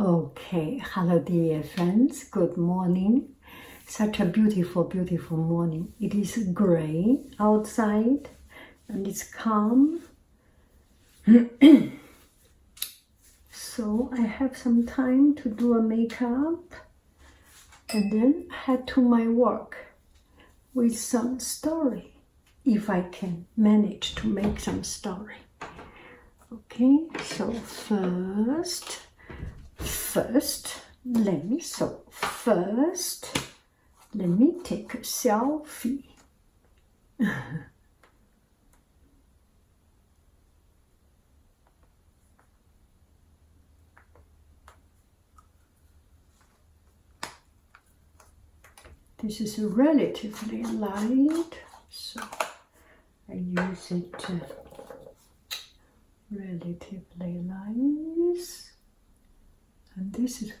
Okay, hello dear friends, good morning. Such a beautiful, beautiful morning. It is gray outside and it's calm. So I have some time to do a makeup and then head to my work with some story, if I can manage to make some story. Okay, so first, let me take a selfie. This is relatively light, so I use it relatively nice. And this is,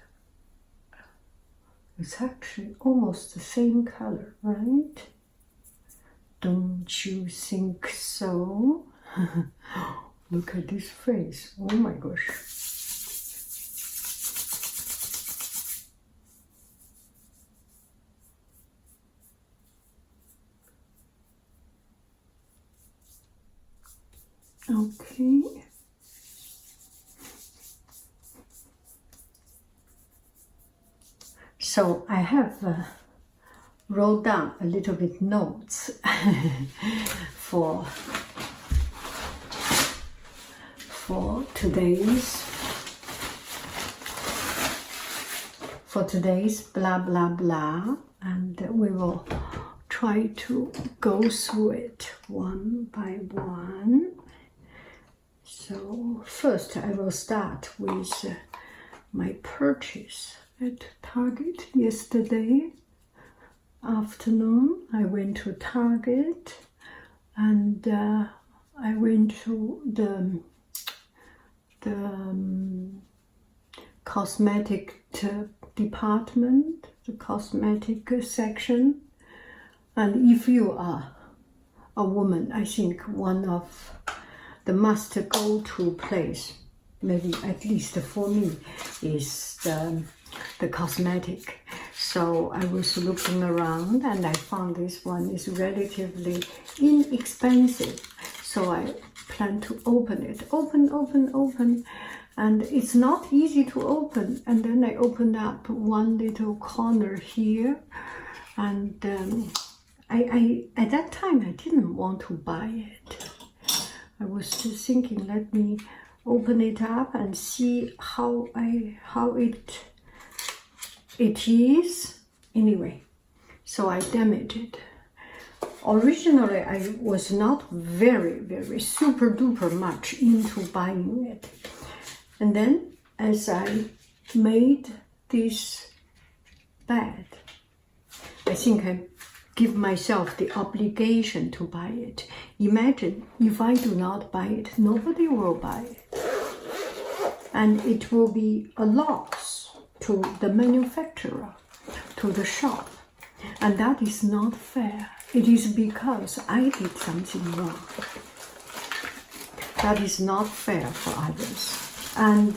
it's actually almost the same color, right? Don't you think so? Look at this face. Oh my gosh. Okay. So I have wrote down a little bit notes for today's blah blah blah, and we will try to go through it one by one. So first I will start with my purchase at Target yesterday afternoon. I went to Target and I went to the cosmetic department, the cosmetic section. And if you are a woman, I think one of the must go to place, maybe at least for me, is the cosmetic. So I was looking around and I found this one is relatively inexpensive. So I plan to open it. Open. And it's not easy to open. And then I opened up one little corner here. And I at that time, I didn't want to buy it. I was just thinking, let me open it up and see how it is. Anyway, so I damaged it. Originally, I was not very super duper much into buying it. And then as I made this bag, I think I give myself the obligation to buy it. Imagine if I do not buy it, nobody will buy it. And it will be a loss to the manufacturer, to the shop. And that is not fair. It is because I did something wrong. That is not fair for others. And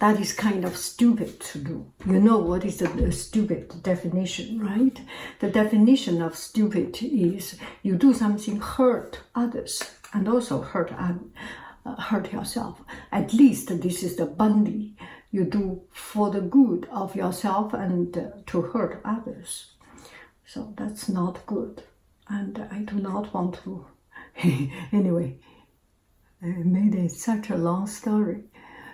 that is kind of stupid to do. You know what is the stupid definition, right? The definition of stupid is you do something hurt others and also hurt yourself. At least this is the boundary you do for the good of yourself and to hurt others. So that's not good. And I do not want to. Anyway, I made it such a long story.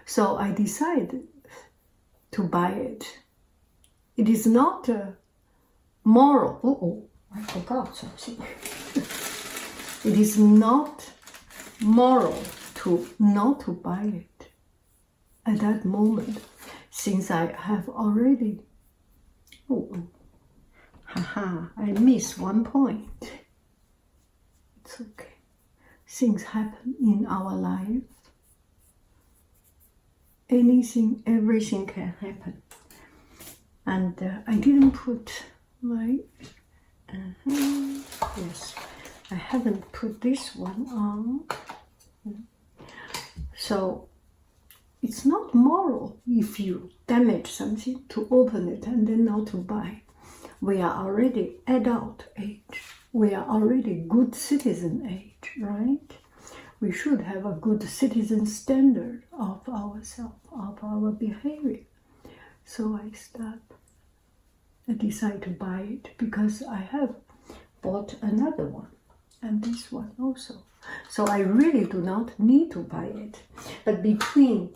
So I decided to buy it. It is not moral. Oh, I forgot something. It is not moral to not to buy it at that moment, since I have already. I missed one point. It's okay. Things happen in our life. Everything can happen. And I didn't put my, yes, I haven't put this one on. So it's not moral if you damage something to open it and then not to buy. We are already adult age. We are already good citizen age, right? We should have a good citizen standard of ourselves, of our behavior. So I decide to buy it because I have bought another one and this one also. So I really do not need to buy it. But between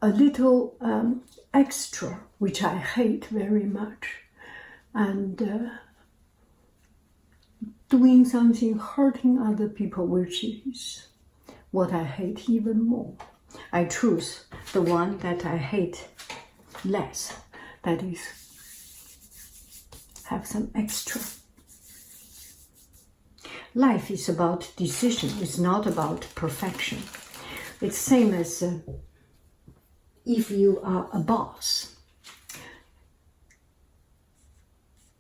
a little extra, which I hate very much, and doing something hurting other people, which is what I hate even more, I choose the one that I hate less, that is, have some extra. Life is about decision, it's not about perfection. It's same as if you are a boss.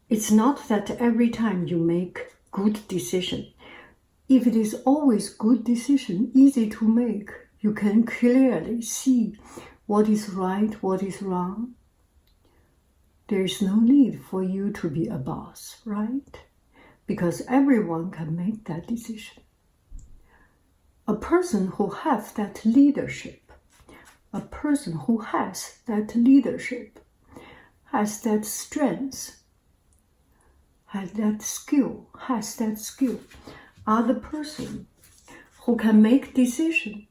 It's not that every time you make good decision, if it is always good decision, easy to make, you can clearly see what is right, what is wrong. There is no need for you to be a boss, right? Because everyone can make that decision. A person who has that leadership, has that strength, has that skill, are the person who can make decision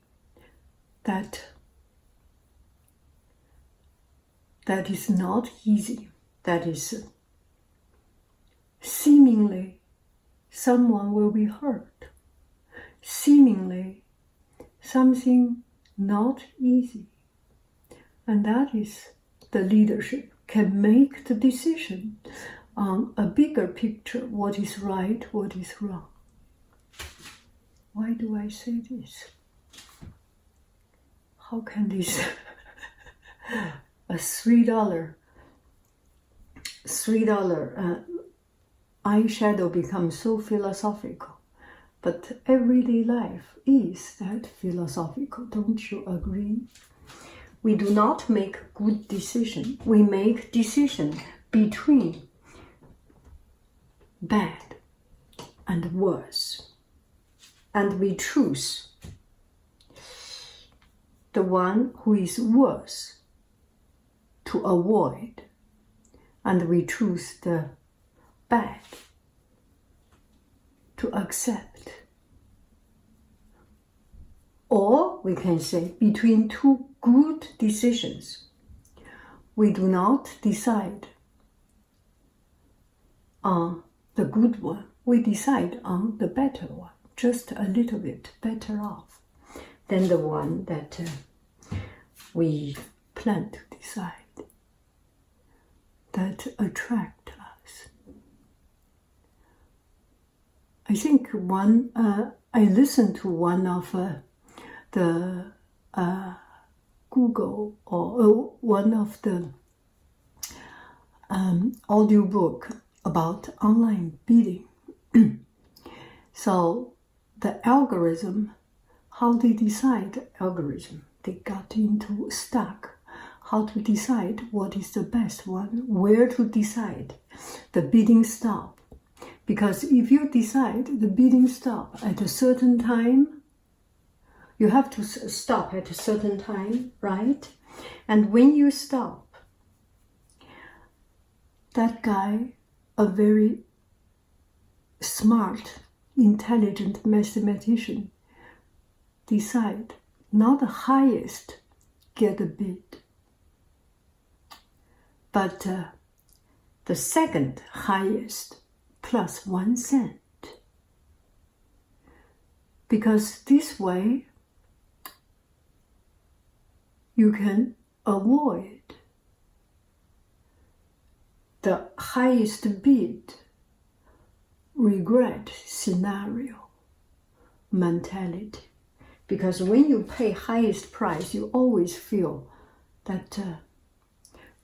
that is not easy, that is seemingly someone will be hurt, seemingly something not easy. And that is the leadership, can make the decision on a bigger picture, what is right, what is wrong. Why do I say this? How can this a $3 eyeshadow become so philosophical? But everyday life is that philosophical, don't you agree? We do not make good decision. We make decision between bad and worse. And we choose the one who is worse to avoid. And we choose the bad to accept. Or we can say between two good decisions, we do not decide on the good one, we decide on the better one, just a little bit better off than the one that we plan to decide, that attract us. I think I listened to one of the Google or one of the audiobook about online bidding. So the algorithm, how they decide algorithm, they got into stuck. How to decide what is the best one, where to decide the bidding stop. Because if you decide the bidding stop at a certain time, you have to stop at a certain time, right? And when you stop, that guy, a very smart, intelligent mathematician, decide not the highest get a bid, but the second highest plus 1 cent. Because this way, you can avoid the highest bid regret scenario mentality. Because when you pay highest price, you always feel that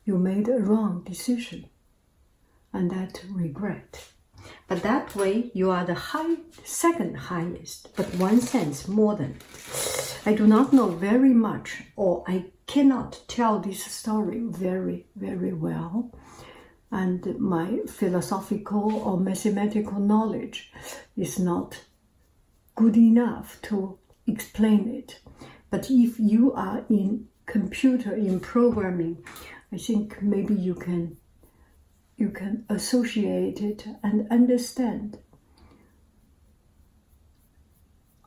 you made a wrong decision and that regret. But that way, you are the second highest, but 1 sense more than. I do not know very much, or I cannot tell this story very, very well. And my philosophical or mathematical knowledge is not good enough to explain it. But if you are in computer, in programming, I think maybe you can associate it and understand.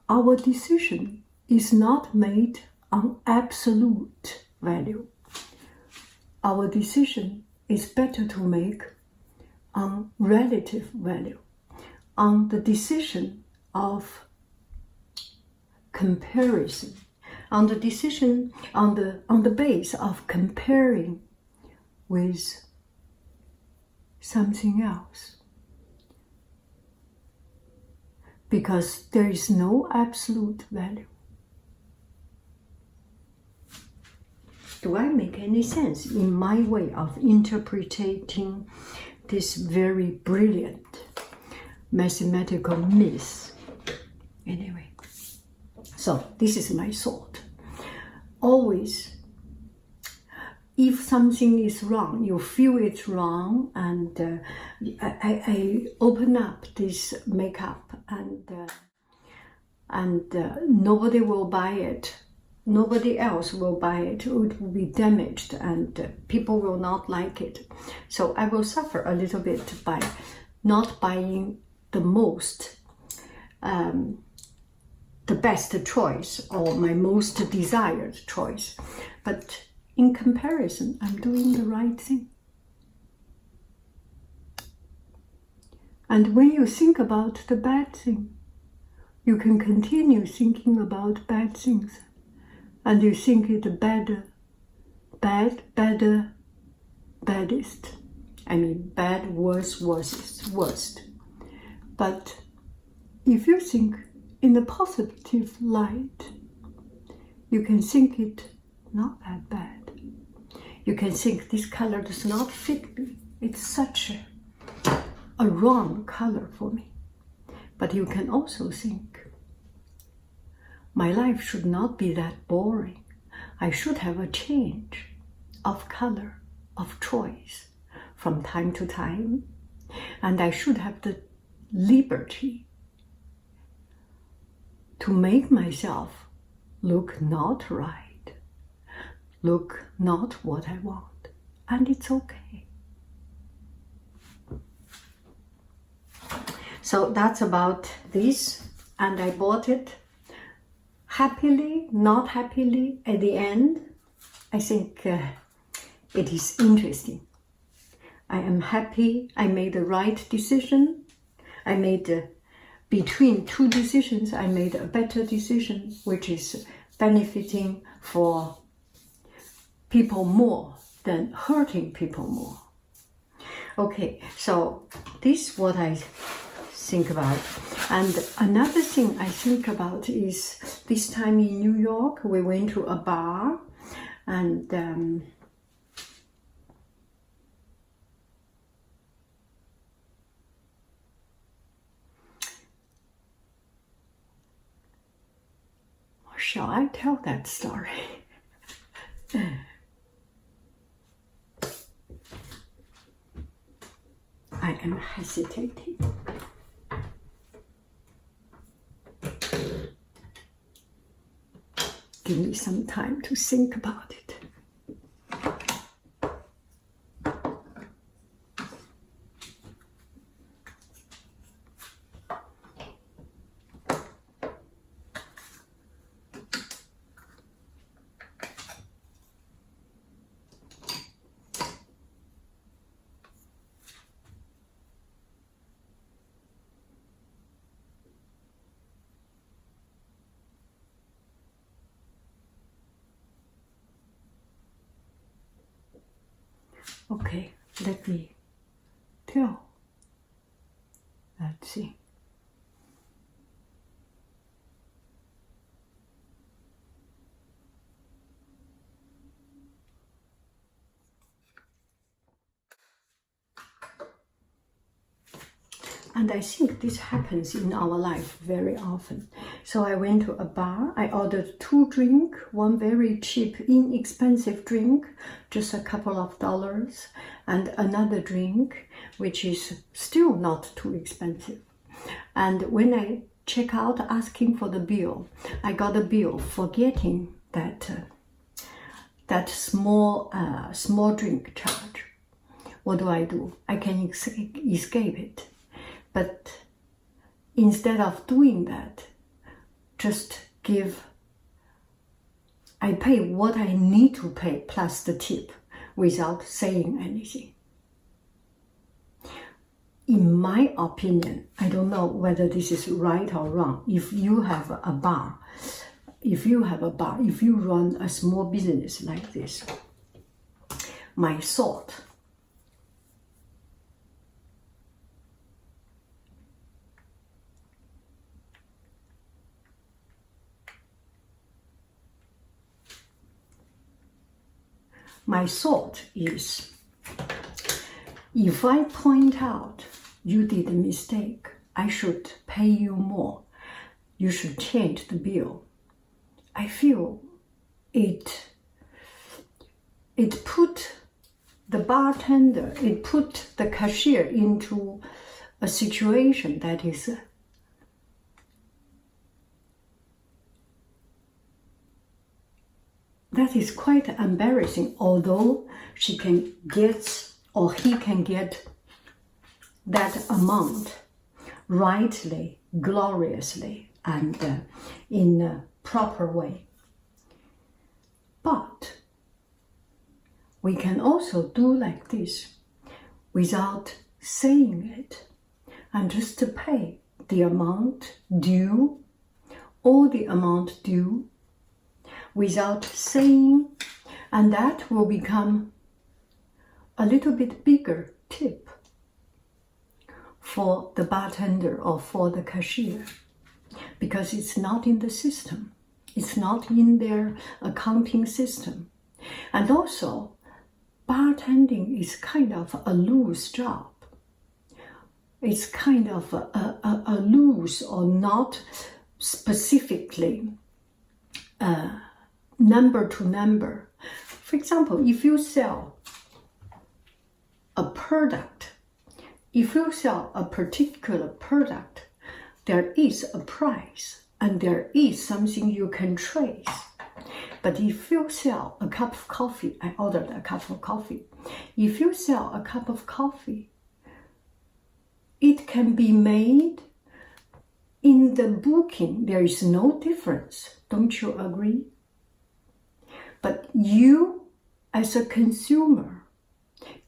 Our decision is not made on absolute value. Our decision is better to make on relative value, on the decision of comparison, on the decision on the base of comparing with something else. Because there is no absolute value. Do I make any sense in my way of interpreting this very brilliant mathematical myth? Anyway, so this is my thought. Always, if something is wrong, you feel it's wrong, and I open up this makeup, and nobody will buy it. Nobody else will buy it. It will be damaged, and people will not like it. So I will suffer a little bit by not buying the most, the best choice or my most desired choice. But in comparison, I'm doing the right thing. And when you think about the bad thing, you can continue thinking about bad things. And you think it better, better, baddest. I mean, bad, worse, worst. But if you think in a positive light, you can think it not that bad. You can think this color does not fit me. It's such a wrong color for me. But you can also think, my life should not be that boring. I should have a change of color, of choice from time to time. And I should have the liberty to make myself look not right, look not what I want. And it's okay. So that's about this. And I bought it. Happily, not happily, at the end, I think it is interesting. I am happy I made the right decision. I made, between two decisions, I made a better decision, which is benefiting for people more than hurting people more. Okay, so this is what I think about. And another thing I think about is this time in New York, we went to a bar, and shall I tell that story? I am hesitating. Give me some time to think about it. Okay, let me tell. Let's see. And I think this happens in our life very often. So I went to a bar, I ordered 2 drinks, one very cheap, inexpensive drink, just a couple of dollars, and another drink, which is still not too expensive. And when I check out asking for the bill, I got a bill forgetting that small drink charge. What do? I can escape it. But instead of doing that, I pay what I need to pay plus the tip without saying anything. In my opinion, I don't know whether this is right or wrong. If you have a bar, if you run a small business like this, my thought, is, if I point out you did a mistake, I should pay you more. You should change the bill. I feel it put the bartender, it put the cashier into a situation that is quite embarrassing, although she can get or he can get that amount rightly, gloriously, and in a proper way. But we can also do like this without saying it, and just to pay the amount due, or the amount due, without saying, and that will become a little bit bigger tip for the bartender or for the cashier, because it's not in the system. It's not in their accounting system. And also, bartending is kind of a loose job. It's kind of a loose or not specifically number to number. For example, if you sell a product, if you sell a particular product, there is a price and there is something you can trace. But if you sell a cup of coffee, I ordered a cup of coffee. If you sell a cup of coffee, it can be made in the booking. There is no difference. Don't you agree? But you, as a consumer,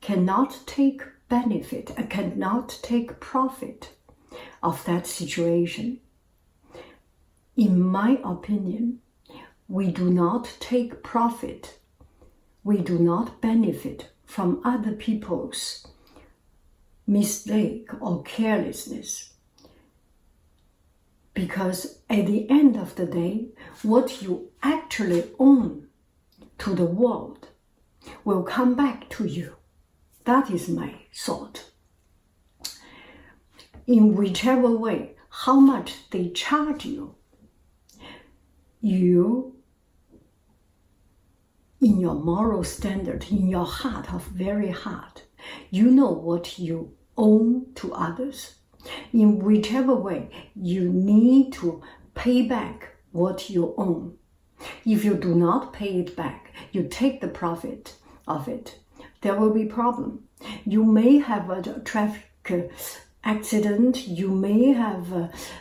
cannot take benefit, cannot take profit of that situation. In my opinion, we do not take profit, we do not benefit from other people's mistake or carelessness. Because at the end of the day, what you actually own to the world will come back to you. That is my thought. In whichever way, how much they charge you, you, in your moral standard, in your heart of very heart, you know what you owe to others. In whichever way, you need to pay back what you own. If you do not pay it back, you take the profit of it, there will be problem. You may have a traffic accident, you may have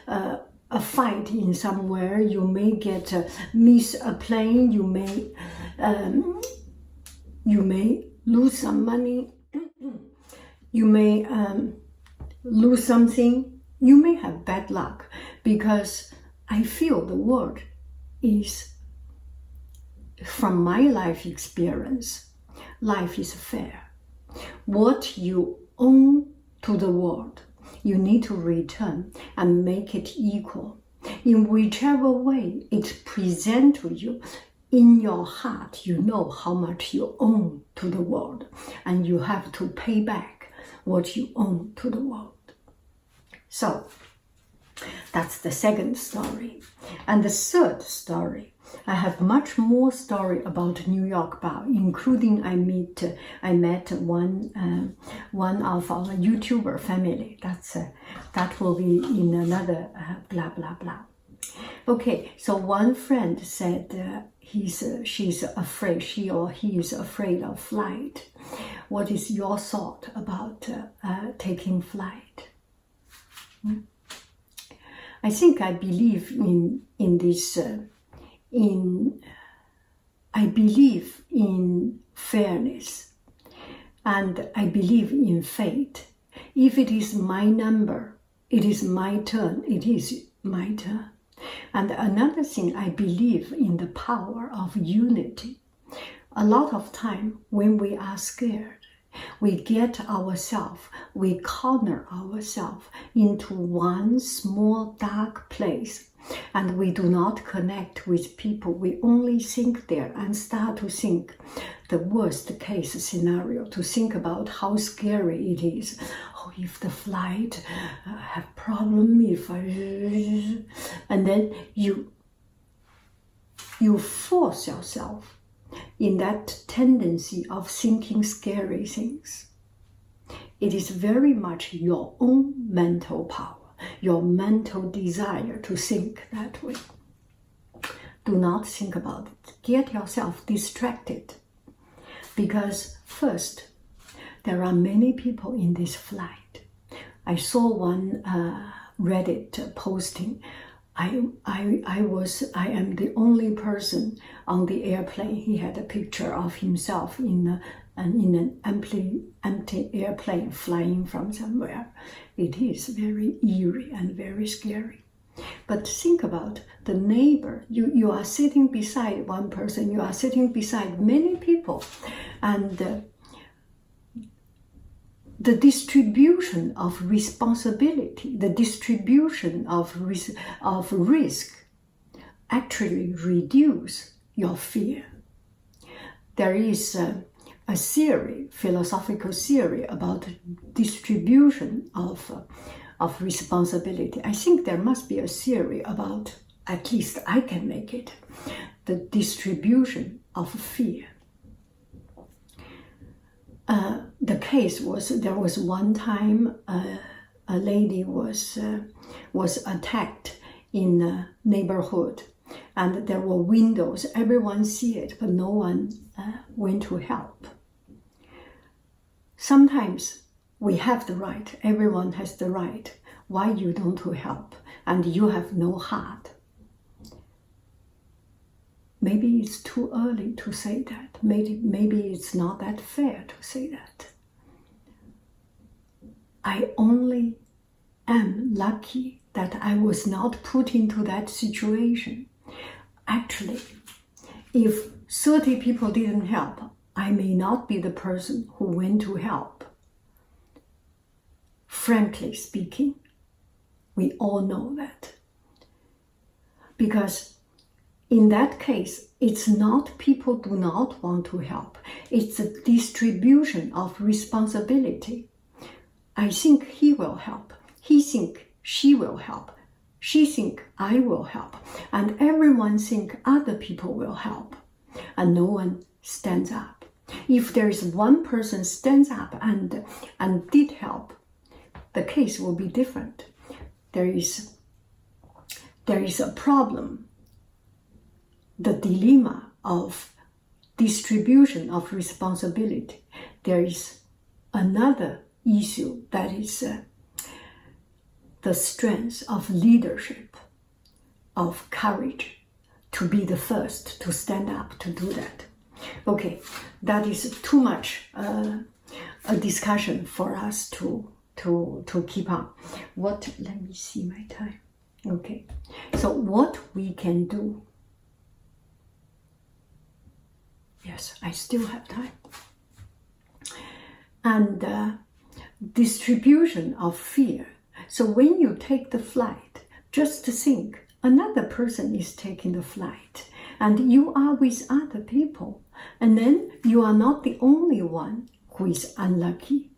a fight in somewhere, you may miss a plane, you may lose some money, you may lose something, you may have bad luck, because I feel the word is, from my life experience, life is fair. What you owe to the world, you need to return and make it equal. In whichever way it presents to you, in your heart, you know how much you owe to the world, and you have to pay back what you owe to the world. So that's the second story. And the third story, I have much more story about New York bar, including I met one of our YouTuber family. That will be in another blah blah blah. Okay, so one friend said she's afraid, she or he is afraid of flight. What is your thought about taking flight? I think I believe in this. I believe in fairness, and I believe in fate. If it is my number, it is my turn. It is my turn. And another thing, I believe in the power of unity. A lot of time when we are scared, we get ourselves, we corner ourselves into one small dark place, and we do not connect with people. We only think there and start to think the worst case scenario, to think about how scary it is. Oh, if the flight have problem, and then you force yourself in that tendency of thinking scary things. It is very much your own mental power, your mental desire to think that way. Do not think about it. Get yourself distracted. Because first, there are many people in this flight. I saw one Reddit posting. I am the only person on the airplane. He had a picture of himself in an empty airplane flying from somewhere. It is very eerie and very scary. But think about the neighbor. You are sitting beside one person. You are sitting beside many people, and the distribution of responsibility, the distribution of risk actually reduce your fear. There is a theory, philosophical theory about distribution of responsibility. I think there must be a theory about, at least I can make it, the distribution of fear. The case was, there was one time a lady was attacked in a neighborhood, and there were windows. Everyone see it, but no one went to help. Sometimes we have the right. Everyone has the right. Why you don't help? And you have no heart. Maybe it's too early to say that. Maybe it's not that fair to say that. I only am lucky that I was not put into that situation. Actually, if 30 people didn't help, I may not be the person who went to help. Frankly speaking, we all know that. Because in that case, it's not people do not want to help. It's a distribution of responsibility. I think he will help. He think she will help. She think I will help. And everyone think other people will help. And no one stands up. If there is one person stands up and did help, the case will be different. There is a problem. The dilemma of distribution of responsibility. There is another issue that is the strength of leadership, of courage, to be the first to stand up to do that. Okay, that is too much a discussion for us to keep on. Let me see my time. Okay, so what we can do. Yes, I still have time. And distribution of fear. So when you take the flight, just think another person is taking the flight and you are with other people. And then you are not the only one who is unlucky.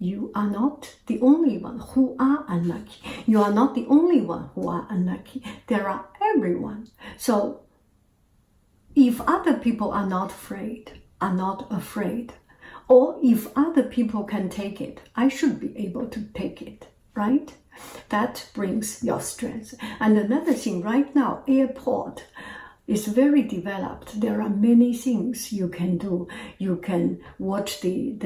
you are not the only one who are unlucky. You are not the only one who are unlucky. There are everyone. So if other people are not afraid, or if other people can take it, I should be able to take it, right? That brings your strength. And another thing, right now, airport is very developed. There are many things you can do. You can watch the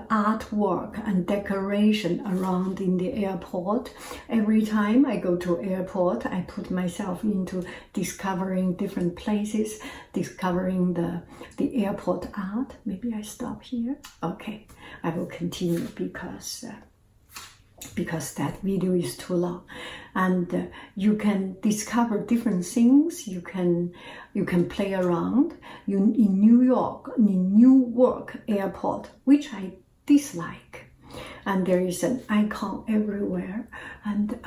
artwork and decoration around in the airport. Every time I go to airport, I put myself into discovering different places, discovering the airport art. Maybe I stop here. Okay, I will continue because that video is too long, and you can discover different things. You can play around. In Newark airport, which I dislike, and there is an icon everywhere. And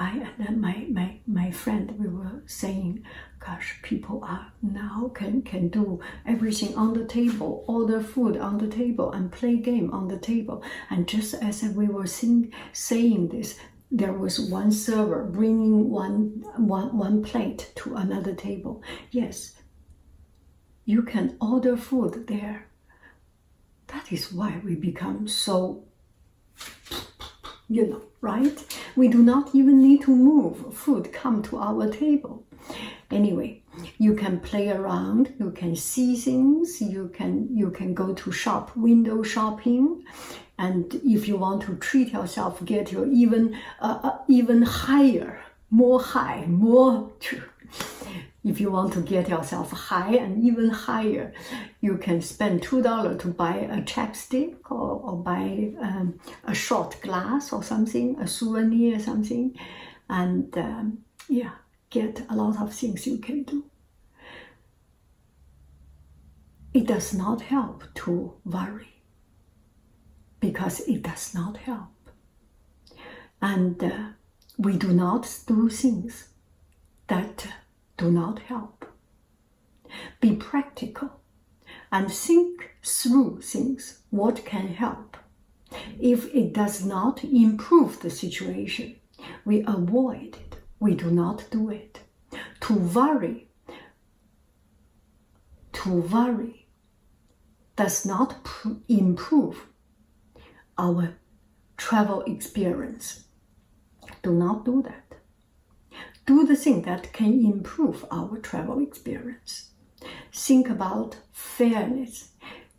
my friend, we were saying, gosh, people are now can do everything on the table, order food on the table and play game on the table. And just as we were saying this, there was one server bringing one plate to another table. Yes, you can order food there. That is why we become so, right? We do not even need to move. Food come to our table. Anyway, you can play around, you can see things, you can go to window shopping, and if you want to treat yourself, get your even higher, if you want to get yourself high and even higher, you can spend $2 to buy a chapstick or buy a shot glass or something, a souvenir or something, and get a lot of things you can do. It does not help to worry, because it does not help. And we do not do things that do not help. Be practical and think through things, what can help. If it does not improve the situation, we avoid it. We do not do it. To worry does not improve our travel experience. Do not do that. Do the thing that can improve our travel experience. Think about fairness.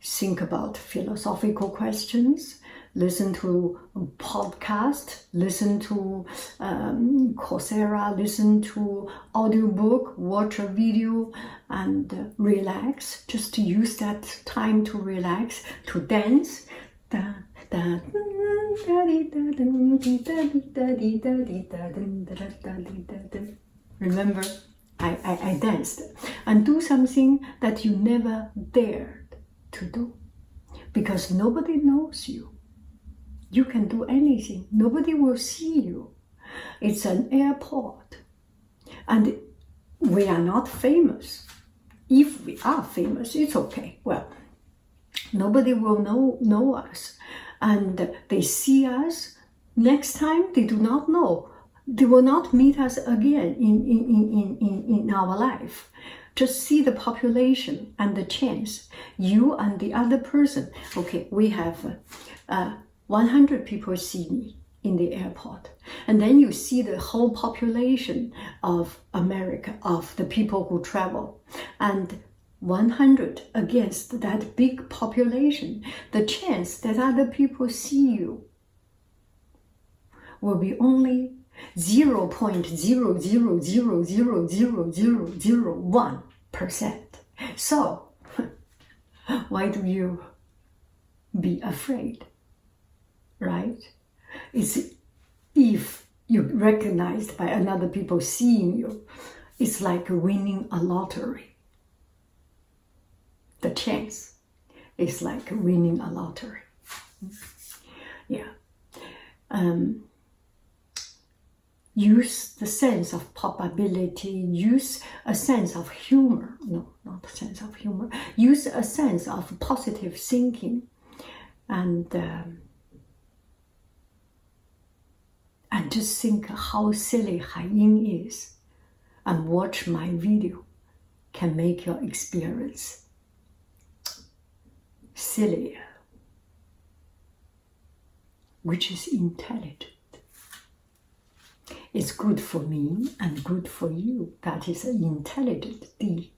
Think about philosophical questions. Listen to podcasts, listen to Coursera, listen to audiobook, watch a video, and relax. Just to use that time to relax, to dance. Remember, I danced. And do something that you never dared to do, because nobody knows you. You can do anything. Nobody will see you. It's an airport. And we are not famous. If we are famous, it's okay. Well, nobody will know us. And they see us. Next time, they do not know. They will not meet us again in our life. Just see the population and the chance. You and the other person. Okay, we have 100 people see me in the airport. And then you see the whole population of America, of the people who travel. And 100 against that big population, the chance that other people see you will be only 0.0000001%. So, why do you be afraid? Right? It's if you're recognized by another people seeing you, it's like winning a lottery. The chance is like winning a lottery. Yeah. Use the sense of probability, use a sense of humor. No, not a sense of humor. Use a sense of positive thinking, and and just think how silly Haiyin is, and watch my video can make your experience sillier, which is intelligent. It's good for me and good for you. That is an intelligent deed.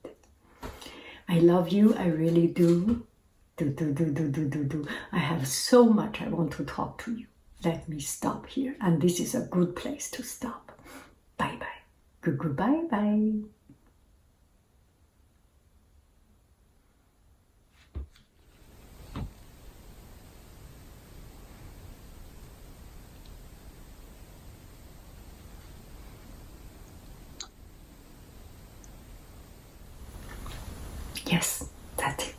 I love you, I really do. I have so much I want to talk to you. Let me stop here. And this is a good place to stop. Bye-bye. Goodbye-bye. Yes, that's it.